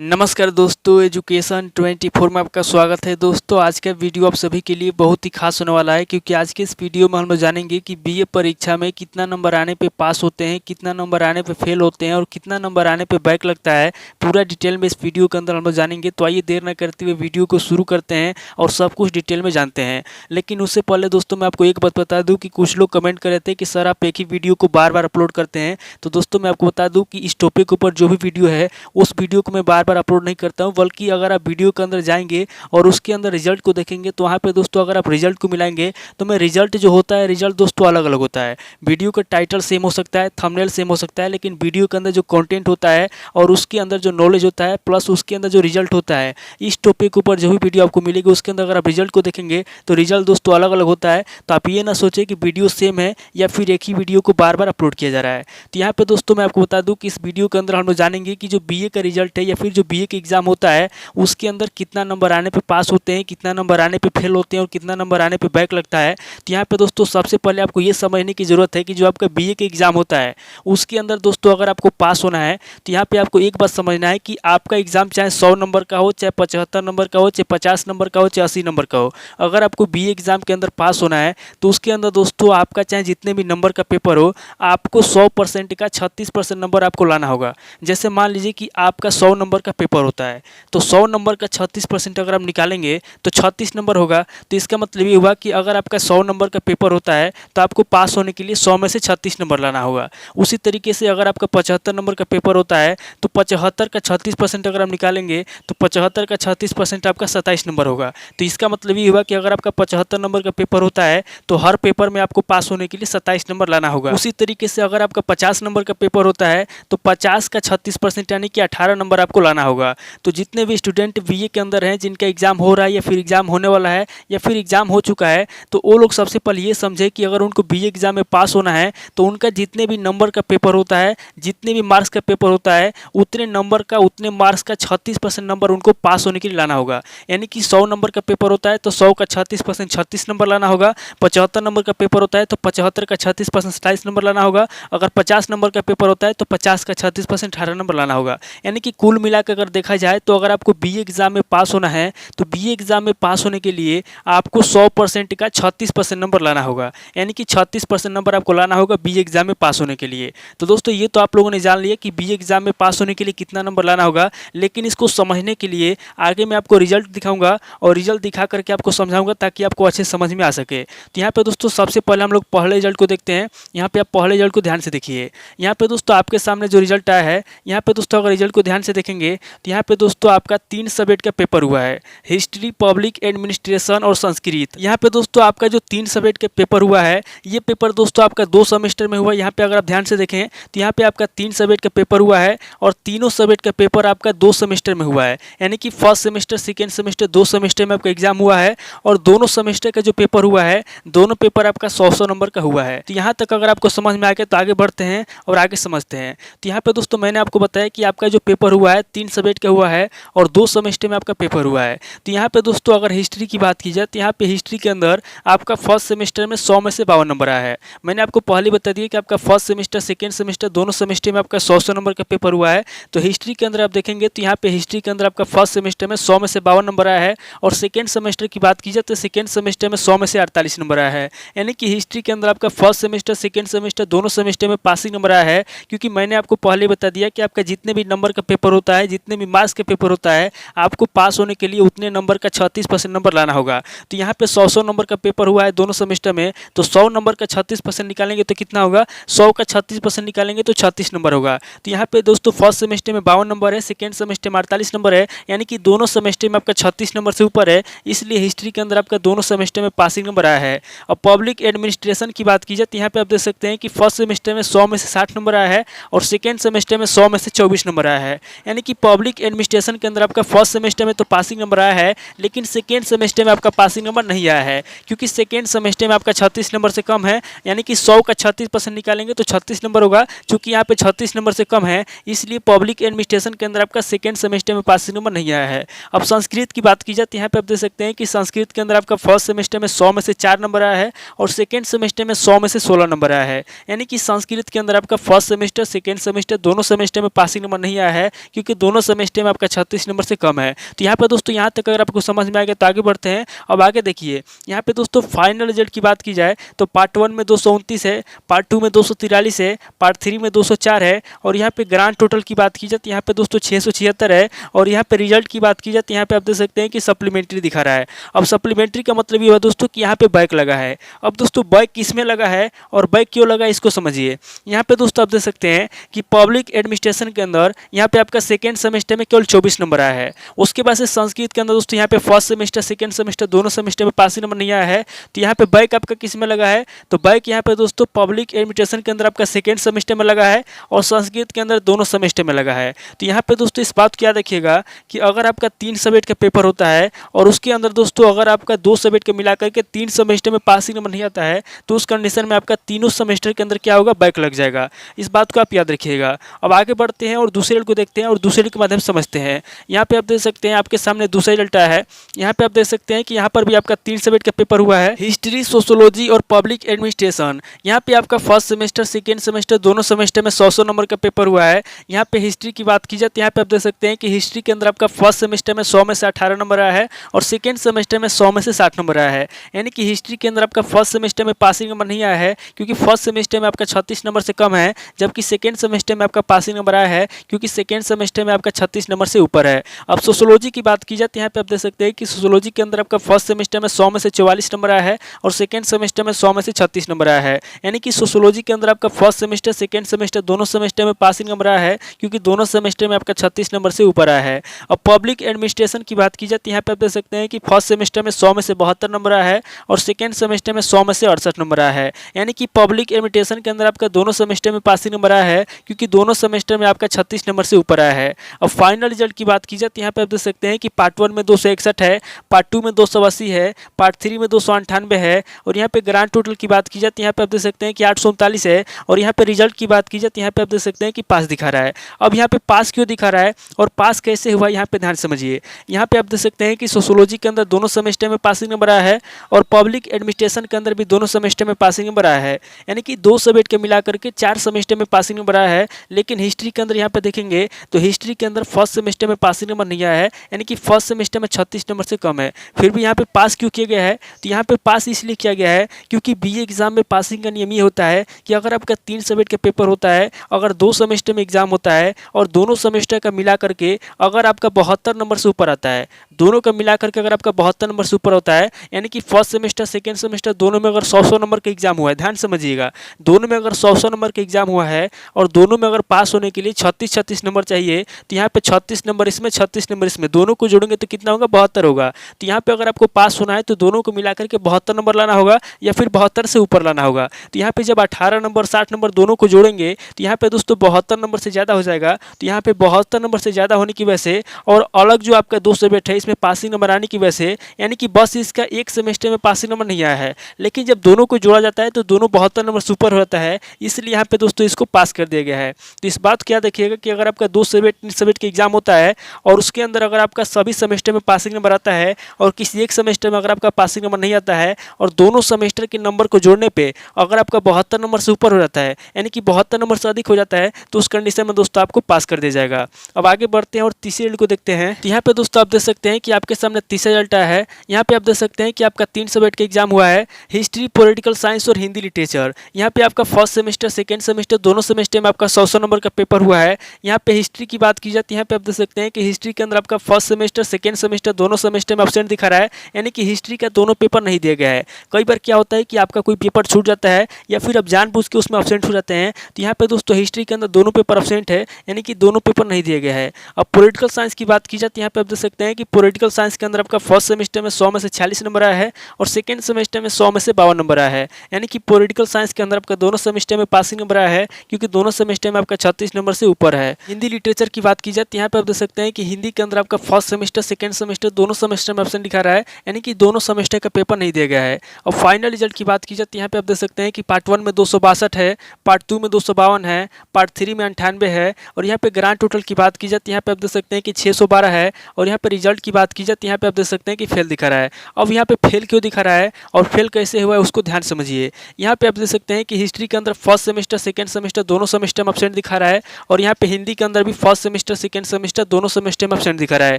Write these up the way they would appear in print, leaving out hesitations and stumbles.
नमस्कार दोस्तों, एजुकेशन 24 में आपका स्वागत है। दोस्तों, आज का वीडियो आप सभी के लिए बहुत ही खास होने वाला है, क्योंकि आज के इस वीडियो में हम लोग जानेंगे कि बीए परीक्षा में कितना नंबर आने पे पास होते हैं, कितना नंबर आने पे फेल होते हैं और कितना नंबर आने पे बैक लगता है। पूरा डिटेल में इस वीडियो के अंदर हम लोग जानेंगे। तो आइए देर न करते हुए वीडियो को शुरू करते हैं और सब कुछ डिटेल में जानते हैं। लेकिन उससे पहले दोस्तों, मैं आपको एक बात बता दूँ कि कुछ लोग कमेंट कर रहे थे कि सर आप एक ही वीडियो को बार बार अपलोड करते हैं। तो दोस्तों, मैं आपको बता दूँ कि इस टॉपिक के ऊपर जो भी वीडियो है उस वीडियो को मैं बार बार अपलोड नहीं करता हूँ, बल्कि अगर आप वीडियो के अंदर जाएंगे और उसके अंदर रिजल्ट को देखेंगे तो वहाँ पे दोस्तों अगर आप रिजल्ट को मिलाएंगे तो मैं रिजल्ट जो होता है, रिजल्ट दोस्तों अलग अलग होता है। वीडियो का टाइटल सेम हो सकता है, थंबनेल सेम हो सकता है, लेकिन वीडियो के अंदर जो कंटेंट होता है और उसके अंदर जो नॉलेज होता है प्लस उसके अंदर जो रिजल्ट होता है, इस टॉपिक के ऊपर जो भी वीडियो आपको मिलेगी उसके अंदर अगर आप रिजल्ट को देखेंगे तो रिजल्ट दोस्तों अलग अलग होता है। तो आप ये ना सोचें कि वीडियो सेम है या फिर एक ही वीडियो को बार बार अपलोड किया जा रहा है। तो यहाँ पे दोस्तों मैं आपको बता दूँ कि इस वीडियो के अंदर हम लोग जानेंगे कि जो बीए का रिजल्ट है या फिर जो बीए का एग्जाम होता है उसके अंदर कितना नंबर आने पे पास होते हैं, कितना नंबर आने पे फेल होते हैं और कितना नंबर आने पे बैक लगता है। तो यहाँ पे दोस्तों सबसे पहले आपको ये समझने की ज़रूरत है कि जो आपका बीए का एग्ज़ाम होता है उसके अंदर दोस्तों अगर आपको पास होना है तो यहाँ पे आपको एक बात समझना है कि आपका एग्ज़ाम चाहे 100 नंबर का हो, चाहे 75 नंबर का हो, चाहे 50 नंबर का हो, चाहे 80 नंबर का हो, अगर आपको बीए एग्ज़ाम के अंदर पास होना है तो उसके अंदर दोस्तों आपका चाहे जितने भी नंबर का पेपर हो, आपको 100% का 36% नंबर आपको लाना होगा। जैसे मान लीजिए कि आपका 100 नंबर का पेपर होता है तो 100 नंबर का 36% अगर आप निकालेंगे तो 36 नंबर होगा। तो इसका मतलब ये हुआ कि अगर आपका 100 नंबर का पेपर होता है तो आपको पास होने के लिए 100 में से 36 नंबर लाना होगा। उसी तरीके से अगर आपका 75 नंबर का पेपर होता है तो 75 का 36% अगर आप निकालेंगे तो 75 का 36% आपका 27 नंबर होगा। तो इसका मतलब ये हुआ कि अगर आपका 75 नंबर का पेपर होता है तो हर पेपर में आपको पास होने के लिए 27 नंबर लाना होगा। उसी तरीके से अगर आपका 50 नंबर का पेपर होता है तो 50 का 36% यानी कि 18 नंबर आपको लाना होगा। तो जितने भी स्टूडेंट बीए के अंदर हैं जिनका एग्जाम हो रहा है या फिर एग्जाम होने वाला है या फिर एग्जाम हो चुका है, तो वो लोग सबसे पहले ये समझे कि अगर उनको बीए एग्जाम में पास होना है तो उनका जितने भी नंबर का पेपर होता है, जितने भी मार्क्स का पेपर होता है, उतने नंबर का उतने मार्क्स का 36% नंबर उनको पास होने के लिए लाना होगा। यानी कि 100 नंबर का पेपर होता है तो 100 का 36% 36 नंबर लाना होगा। 75 नंबर का पेपर होता है तो 75 का 36% 27 नंबर लाना होगा। अगर 50 नंबर का पेपर होता है तो 50 का 36% 18 नंबर लाना होगा। यानी कि कुल मिलाकर अगर देखा जाए तो अगर आपको बीए एग्जाम में पास होना है तो बीए एग्जाम में पास होने के लिए आपको 100% का 36% नंबर लाना होगा। यानी कि 36% नंबर आपको लाना होगा बीए एग्जाम में पास होने के लिए। तो दोस्तों ये तो आप लोगों ने जान लिया कि बीए एग्जाम में पास होने के लिए कितना नंबर लाना होगा। लेकिन इसको समझने के लिए आगे मैं आपको रिजल्ट दिखाऊंगा और रिजल्ट दिखा करके आपको समझाऊंगा ताकि आपको अच्छे समझ में आ सके। तो यहाँ पे दोस्तों सबसे पहले हम लोग पहले रिजल्ट को देखते हैं। यहाँ पे आप पहले रिजल्ट को ध्यान से देखिए। यहाँ पे दोस्तों आपके सामने जो रिजल्ट आया है, यहाँ पे दोस्तों अगर रिजल्ट को ध्यान से देखेंगे तो यहाँ पे दोस्तों आपका 3 सब्जेक्ट का पेपर हुआ है, हिस्ट्री, पब्लिक एडमिनिस्ट्रेशन और संस्कृत। यहाँ पे दोस्तों आपका जो 3 सब्जेक्ट का पेपर हुआ है, ये पेपर दोस्तों आपका 2 सेमेस्टर में हुआ है। यहाँ पे अगर आप ध्यान से देखें तो यहाँ पे आपका 3 सब्जेक्ट का पेपर हुआ है और तीनों सब्जेक्ट का पेपर आपका 2 सेमेस्टर में हुआ है। यानी कि first semester, second semester, 2 semester में आपका एग्जाम हुआ है और दोनों सेमेस्टर का जो पेपर हुआ है, दोनों पेपर आपका 100-100 नंबर का हुआ है। तो यहाँ तक अगर आपको समझ में आ गया तो आगे बढ़ते हैं और आगे समझते हैं। तो यहाँ पे दोस्तों मैंने आपको बताया कि आपका जो पेपर हुआ है 3 सब्जेक्ट का हुआ है और 2 सेमेस्टर में आपका पेपर हुआ है। तो यहाँ पे दोस्तों अगर हिस्ट्री की बात की जाए तो यहाँ पे हिस्ट्री के अंदर आपका फर्स्ट सेमेस्टर में 100 में से 52 नंबर आया है। मैंने आपको पहले बता दिया कि आपका फर्स्ट सेमेस्टर, सेकेंड सेमेस्टर, दोनों सेमेस्टर में आपका 100-100 नंबर का पेपर हुआ है। तो हिस्ट्री के अंदर आप देखेंगे तो यहाँ पे हिस्ट्री के अंदर आपका फर्स्ट सेमेस्टर में 100 में से 52 नंबर आया है और सेकेंड सेमेस्टर की बात की जाए तो सेकेंड सेमेस्टर में 100 में से 48 नंबर आया है। यानी कि हिस्ट्री के अंदर आपका फर्स्ट सेमेस्टर, सेकेंड सेमेस्टर, दोनों सेमेस्टर में पासिंग नंबर आया है। क्योंकि मैंने आपको पहले बता दिया कि आपका जितने भी नंबर का पेपर होता है, जितने भी मार्क्स के पेपर होता है, आपको पास होने के लिए उतने नंबर का 36% नंबर लाना होगा। तो यहाँ पे 100-100 नंबर का पेपर हुआ है दोनों सेमेस्टर में, तो 100 नंबर का 36% निकालेंगे तो कितना होगा? 100 का 36% निकालेंगे तो 36 नंबर होगा। तो यहाँ पे दोस्तों फर्स्ट सेमेस्टर में 52 नंबर है, सेकेंड सेमेस्टर में 48 नंबर है, यानी कि दोनों सेमेस्टर में आपका 36 नंबर से ऊपर है। इसलिए हिस्ट्री के अंदर आपका दोनों सेमेस्टर में पासिंग नंबर आया है। और पब्लिक एडमिनिस्ट्रेशन की बात की जाए तो यहाँ पे आप देख सकते हैं कि फर्स्ट सेमेस्टर में 100 में से 60 नंबर आया है और सेकेंड सेमेस्टर में 100 में से 24 नंबर आया है। यानी कि पब्लिक एडमिनिस्ट्रेशन के अंदर आपका फर्स्ट सेमेस्टर में तो पासिंग नंबर आया है, लेकिन सेकेंड सेमेस्टर में आपका पासिंग नंबर नहीं आया है। क्योंकि सेकेंड सेमेस्टर में आपका 36 नंबर से कम है, यानी कि 100 का 36% निकालेंगे तो 36 नंबर होगा। चूंकि यहाँ पे 36 नंबर से कम है, इसलिए पब्लिक एडमिनिस्ट्रेशन के अंदर आपका सेकेंड सेमेस्टर में पासिंग नंबर नहीं आया है। अब संस्कृत की बात की जाए तो यहाँ पे आप देख सकते हैं कि संस्कृत के अंदर आपका फर्स्ट सेमेस्टर में 100 में से 4 नंबर आया है और सेकेंड सेमेस्टर में 100 में से 16 नंबर आया है। यानी कि संस्कृत के अंदर आपका फर्स्ट सेमेस्टर, सेकेंड सेमेस्टर, दोनों सेमेस्टर में पासिंग नंबर नहीं आया है, क्योंकि दोनों सेमेस्टर में आपका 36 नंबर से कम है। तो यहाँ पे दोस्तों यहाँ तक अगर आपको समझ में आ गया तो आगे बढ़ते हैं। अब आगे देखिए यहाँ पे दोस्तों फाइनल रिजल्ट की बात की जाए तो पार्ट 1 में 229 है, पार्ट 2 में 243 है, पार्ट 3 में 204 है और यहाँ पे ग्रांड टोटल की बात की जाए तो यहाँ पे दोस्तों 676 है और यहाँ पे रिजल्ट की बात की जाए तो यहाँ पे आप देख सकते हैं कि सप्लीमेंट्री दिखा रहा है। अब सप्लीमेंट्री का मतलब ये हुआ दोस्तों कि यहाँ पे बैक लगा है। अब दोस्तों बैक किस में लगा है और बैक क्यों लगा इसको समझिए। यहाँ पे दोस्तों आप देख सकते हैं कि पब्लिक एडमिनिस्ट्रेशन के अंदर यहाँ पे आपका सेकेंड सेमेस्टर में केवल 24 नंबर आया है। उसके बाद से संस्कृत के अंदर दोस्तों यहाँ पे फर्स्ट सेमेस्टर सेकेंड सेमेस्टर दोनों सेमेस्टर में पासिंग नंबर नहीं आया है। तो यहाँ पे बैक आपका किस में लगा है, तो बैक यहाँ पे दोस्तों पब्लिक एडमिनिस्ट्रेशन के अंदर आपका सेकेंड सेमेस्टर में लगा है और संस्कृत के अंदर दोनों सेमेस्टर में लगा है। तो यहाँ पे दोस्तों इस बात को याद रखिएगा कि अगर आपका 3 सब्जेक्ट का पेपर होता है और उसके अंदर दोस्तों अगर आपका 2 सब्जेक्ट का मिला करके 3 सेमेस्टर में पासिंग नंबर नहीं आता है तो उस कंडीशन में आपका तीनों सेमेस्टर के अंदर क्या होगा, बैक लग जाएगा। इस बात को आप याद रखिएगा। अब आगे बढ़ते हैं और दूसरे को देखते हैं और दूसरे के माध्यम से समझते हैं। यहाँ पे आप देख सकते हैं आपके सामने दूसरा रिजल्ट आया है। यहाँ पे आप देख सकते हैं कि यहाँ पर भी आपका 3 सब्जेक्ट का पेपर हुआ है, हिस्ट्री, सोशियोलॉजी और पब्लिक एडमिनिस्ट्रेशन। यहाँ पे आपका फर्स्ट सेमेस्टर सेकेंड सेमेस्टर दोनों सेमेस्टर में 100 नंबर का पेपर हुआ है। यहाँ पे हिस्ट्री की बात की जाए तो यहाँ पे आप देख सकते हैं कि हिस्ट्री के अंदर आपका फर्स्ट सेमेस्टर में 100 में से 18 नंबर आया है और सेकेंड सेमेस्टर में 100 में से 60 नंबर आया है। यानी कि हिस्ट्री के अंदर आपका फर्स्ट सेमेस्टर में पासिंग नंबर नहीं आया है क्योंकि फर्स्ट सेमेस्टर में आपका 36 नंबर से कम है, जबकि सेकेंड सेमेस्टर में आपका पासिंग नंबर आया है क्योंकि सेकेंड सेमेस्टर में आपका 36 नंबर से ऊपर है। अब सोशियोलॉजी की बात की जाए तो यहाँ पे आप देख सकते हैं कि सोशियोलॉजी के अंदर आपका फर्स्ट सेमेस्टर में 100 में से 44 नंबर आया है और सेकेंड सेमेस्टर में 100 में से 36 नंबर आया है। यानी कि सोशियोलॉजी के अंदर आपका फर्स्ट सेमेस्टर सेकेंड सेमेस्टर दोनों सेमेस्टर में पासिंग नंबर आया है क्योंकि दोनों सेमेस्टर में आपका 36 नंबर से ऊपर आया है। अब पब्लिक एडमिनिस्ट्रेशन की बात की जाए तो यहाँ पे आप देख सकते हैं कि फर्स्ट सेमेस्टर में 100 में से 72 नंबर आया है और सेकेंड सेमेस्टर में 100 में से 68 नंबर आया है। यानी कि पब्लिक एडमिनिस्ट्रेशन के अंदर आपका दोनों सेमेस्टर में पासिंग नंबर आया है क्योंकि दोनों सेमेस्टर में आपका 36 नंबर से ऊपर आया है। अब फाइनल रिजल्ट की बात की जाए तो यहाँ पे आप देख सकते हैं कि पार्ट 1 में 261 है, पार्ट 2 में 280 है, पार्ट 3 में 298 है और यहाँ पे ग्रांड टोटल की बात की जाए तो यहाँ पे आप देख सकते हैं कि 839 है और यहाँ पे रिजल्ट की बात की जाए तो यहाँ पे आप देख सकते हैं कि पास दिखा रहा है। अब यहाँ पे पास क्यों दिखा रहा है और पास कैसे हुआ यहाँ पे ध्यान समझिए। यहाँ पे आप देख सकते हैं कि सोशियोलॉजी के अंदर दोनों सेमेस्टर में पासिंग नंबर आया है और पब्लिक एडमिनिस्ट्रेशन के अंदर भी दोनों सेमेस्टर में पासिंग नंबर आया है। यानी कि 2 सब्जेक्ट के मिला करके 4 सेमेस्टर में पासिंग नंबर आया है। लेकिन हिस्ट्री के अंदर यहाँ पे देखेंगे तो हिस्ट्री के अंदर फर्स्ट सेमेस्टर में पासिंग नंबर नहीं आया है, यानी कि फर्स्ट सेमेस्टर में 36 नंबर से कम है। फिर भी यहाँ पे पास क्यों किया गया है, तो यहाँ पे पास इसलिए किया गया है क्योंकि बीए एग्जाम में पासिंग का नियम ये होता है कि अगर आपका 3 सब्जेक्ट का पेपर होता है, अगर 2 सेमेस्टर में एग्जाम होता है और दोनों सेमेस्टर का मिला करके अगर आपका 72 नंबर से ऊपर आता है, दोनों का मिला करके अगर आपका 72 नंबर से ऊपर होता है, यानी कि फर्स्ट सेमेस्टर सेकेंड सेमेस्टर दोनों में अगर 100 नंबर का एग्जाम हुआ है, ध्यान समझिएगा, दोनों में अगर 100 नंबर का एग्जाम हुआ है और दोनों में अगर पास होने के लिए 36 नंबर चाहिए, तो यहाँ पे 36 नंबर इसमें 36 नंबर इसमें, दोनों को जोड़ेंगे तो कितना होगा, 72 होगा। तो यहाँ पे अगर आपको पास होना है तो दोनों को मिलाकर के 72 नंबर लाना होगा या फिर 72 से ऊपर लाना होगा। तो यहाँ पे जब 18 नंबर 60 नंबर दोनों को जोड़ेंगे तो यहाँ पे दोस्तों 72 नंबर से ज़्यादा हो जाएगा। तो यहाँ पे 72 नंबर से ज़्यादा होने की वजह से और अलग जो आपका 2 सब्जेक्ट है इसमें पासिंग नंबर आने की वजह से, यानी कि बस इसका एक सेमेस्टर में पासिंग नंबर नहीं आया है, लेकिन जब दोनों को जोड़ा जाता है तो दोनों 72 नंबर सुपर हो जाता है, इसलिए यहाँ पे दोस्तों इसको पास कर दिया गया है। तो इस बात को याद रखिएगा कि अगर आपका 2 सब्जेक्ट का एग्जाम होता है और उसके अंदर अगर आपका सभी सेमेस्टर में पासिंग नंबर आता है और किसी एक सेमेस्टर में अगर आपका पासिंग नंबर नहीं आता है और दोनों सेमेस्टर के नंबर को जोड़ने पे अगर आपका 72 नंबर से ऊपर हो जाता है, यानी कि 72 नंबर से अधिक हो जाता है, तो उस कंडीशन में दोस्तों आपको पास कर दिया जाएगा। अब आगे बढ़ते हैं और तीसरे रिजल्ट को देखते हैं। तो यहाँ पे दोस्तों आप देख सकते हैं कि आपके सामने तीसरा रिजल्ट आया है। यहाँ पे आप देख सकते हैं कि आपका 3 सब्जेक्ट का एग्जाम हुआ है, हिस्ट्री, पॉलिटिकल साइंस और हिंदी लिटरेचर। यहाँ पे आपका फर्स्ट सेमेस्टर सेकेंड सेमेस्टर दोनों सेमेस्टर में आपका 100 नंबर का पेपर हुआ है। यहाँ पे हिस्ट्री की बात की जाती है, यहाँ पे आप देख सकते हैं कि हिस्ट्री के अंदर आपका फर्स्ट सेमेस्टर सेकेंड सेमेस्टर दोनों सेमेस्टर में एब्सेंट दिखा रहा है, यानी कि हिस्ट्री का दोनों पेपर नहीं दिया गया है। कई बार क्या होता है कि आपका कोई पेपर छूट जाता है या फिर आप जानबूझ के उसमें एब्सेंट हो जाते हैं, तो यहाँ पे दोस्तों हिस्ट्री के अंदर दोनों पेपर एब्सेंट है, यानी कि दोनों पेपर नहीं दिया गया है। अब पॉलिटिकल साइंस की बात की जाती है, यहाँ पे आप देख सकते हैं कि पॉलिटिकल साइंस के अंदर आपका फर्स्ट सेमेस्टर में 100 में से 46 नंबर आया है और सेकेंड सेमेस्टर में 100 में से 52 नंबर आया है, यानी कि पॉलिटिकल साइंस के अंदर आपका दोनों सेमेस्टर में पासिंग नंबर आया है क्योंकि दोनों सेमेस्टर में आपका 36 नंबर से ऊपर है। हिंदी लिटरेचर की बात की जाए तो यहाँ पे आप देख सकते हैं कि हिंदी के अंदर आपका फर्स्ट सेमेस्टर सेकेंड सेमेस्टर दोनों सेमेस्टर में एब्सेंट दिखा रहा है, यानी कि दोनों सेमेस्टर का पेपर नहीं दिया गया है। और फाइनल रिजल्ट की बात की जाए तो यहाँ पे आप देख सकते हैं कि पार्ट 1 में 262 है, पार्ट 2 में 252 है, पार्ट 3 में 98 है और यहाँ पे ग्रांड टोटल की बात की जाए तो यहाँ पे आप देख सकते हैं कि 612 है और यहाँ पे रिजल्ट की बात की जाए तो यहाँ पे आप देख सकते हैं कि फेल दिखा रहा है। अब यहाँ पे फेल क्यों दिखा रहा है और फेल कैसे हुआ है उसको ध्यान समझिए। यहाँ पे आप देख सकते हैं कि हिस्ट्री के अंदर फर्स्ट सेमेस्टर सेकेंड सेमेस्टर दोनों सेमेस्टर में एब्सेंट दिखा रहा है और यहाँ पे हिंदी के अंदर भी फर्स्ट सेमेस्टर सेकेंड सेमेस्टर दोनों सेमेस्टर में एब्सेंट दिखा रहा है,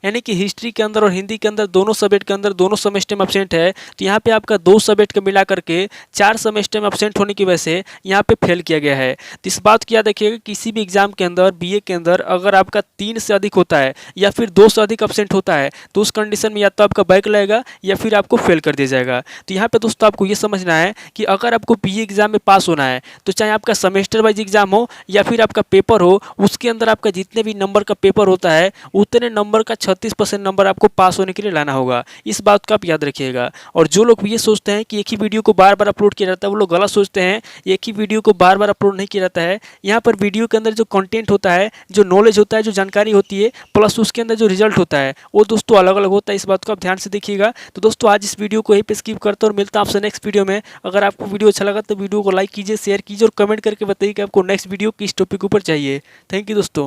यानी कि हिस्ट्री के अंदर और हिंदी के अंदर दोनों सब्जेक्ट के अंदर दोनों सेमेस्टर में एब्सेंट है। तो यहाँ पे आपका 2 सब्जेक्ट का मिला करके 4 सेमेस्टर में एब्सेंट होने की वजह से यहाँ पे फेल किया गया है। तो इस बात को याद रखिएगा, किसी भी एग्जाम के अंदर बीए के अंदर अगर आपका 3 से अधिक होता है या फिर 2 से अधिक एब्सेंट होता है तो उस कंडीशन में या तो आपका बैक लगेगा या फिर आपको फेल कर दिया जाएगा। तो यहाँ पे दोस्तों आपको ये समझना है कि अगर आपको बीए एग्जाम में पास होना है तो चाहे आपका सेमेस्टर वाइज एग्जाम हो या फिर आपका पेपर हो, उसके अंदर आपका जितने भी नंबर का पेपर होता है उतने नंबर का 36% नंबर आपको पास होने के लिए लाना होगा। इस बात को आप याद रखिएगा। और जो लोग ये सोचते हैं कि एक ही वीडियो को बार बार अपलोड किया जाता है, वो लोग गलत सोचते हैं। एक ही वीडियो को बार बार अपलोड नहीं किया जाता है। यहाँ पर वीडियो के अंदर जो कंटेंट होता है, जो नॉलेज होता है, जो जानकारी होती है, प्लस उसके अंदर जो रिजल्ट होता है वो दोस्तों अलग अलग होता है। इस बात को आप ध्यान से देखिएगा। तो दोस्तों आज इस वीडियो को यहीं पे स्किप करते और मिलता हूं आपसे नेक्स्ट वीडियो में। अगर आपको वीडियो अच्छा लगा तो वीडियो को लाइक कीजिए, शेयर कीजिए और कमेंट करके बताइए कि आपको नेक्स्ट वीडियो किस टॉपिक ऊपर चाहिए। थैंक यू दोस्तों।